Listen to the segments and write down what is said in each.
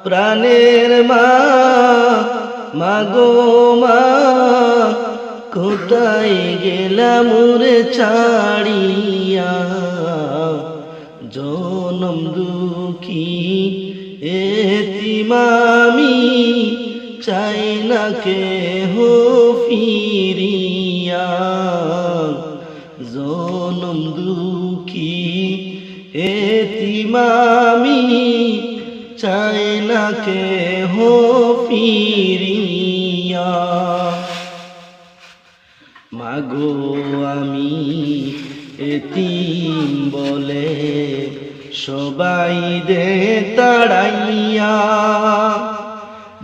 প্রাণের মা, মাগো মা, কোথায় গেলাম রে ছাড়িয়া, জনম দুঃখী এতিম আমি, চাই না কেহ ফিরিয়া, জনম দুঃখী এতিম আমি, চাই না কেহ ফিরিয়া। মাগো আমি এতিম বলে সবাই দে তাড়াইয়া,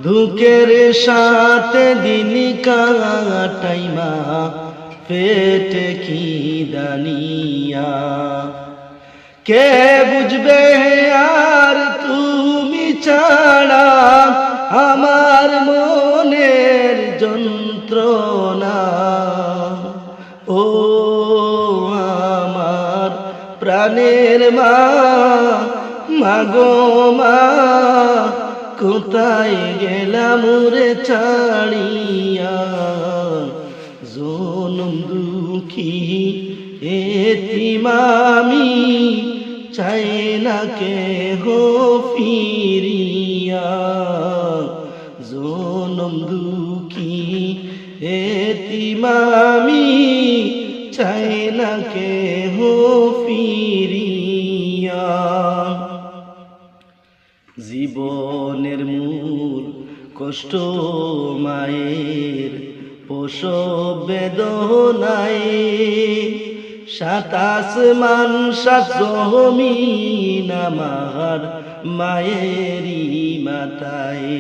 দুঃখের সাথে দিন কাটাই মা, পেটে কি দানিয়া, কে বুঝবে আর তুমি ছাড়া আমার মনের যন্ত্রণা, ও আমার প্রাণের মা, মাগো মা, কোথায় গেলাম রে ছাড়িয়া, জনম দুঃখী এতিম আমি, চাই না কেহ ফিরিয়া, জনম দুঃখী এতিম আমি, চাই না কেহ ফিরিয়া। জীবনের মূল কষ্ট মায়ের প্রসব বেদনায়, 27 মান 7 জমিন আমার মায়েরই মাথায়,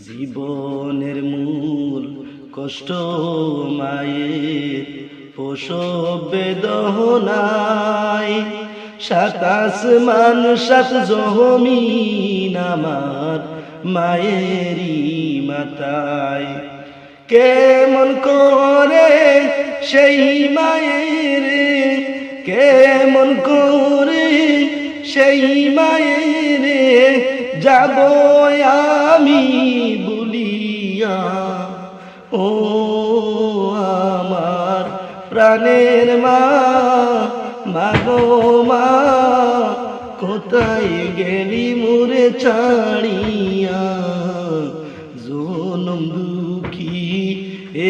জীবনের মূল কষ্ট মায়ের প্রসব বেদনায়, 27 মান 7 জমিন আমার মায়েরই মাথায়, কেমন করে সেই মায়ের, কেমন করে সেই মায়ের যাব আমি বলিয়া, ও আমার প্রাণের মা, মাগো মা, কোথায় গেলি মোরে ছাড়িয়া, জনম দুঃখী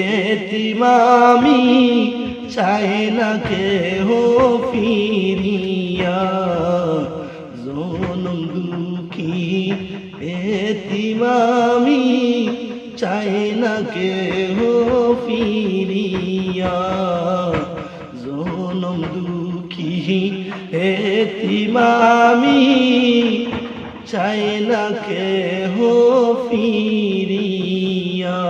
এতিম আমি, চাই না কেহ ফিরিয়া, জনম দুঃখী এতিম আমি, চাই না কেহ ফিরিয়া, জনম দুঃখী এতিম আমি, চাই না কেহ ফিরিয়া।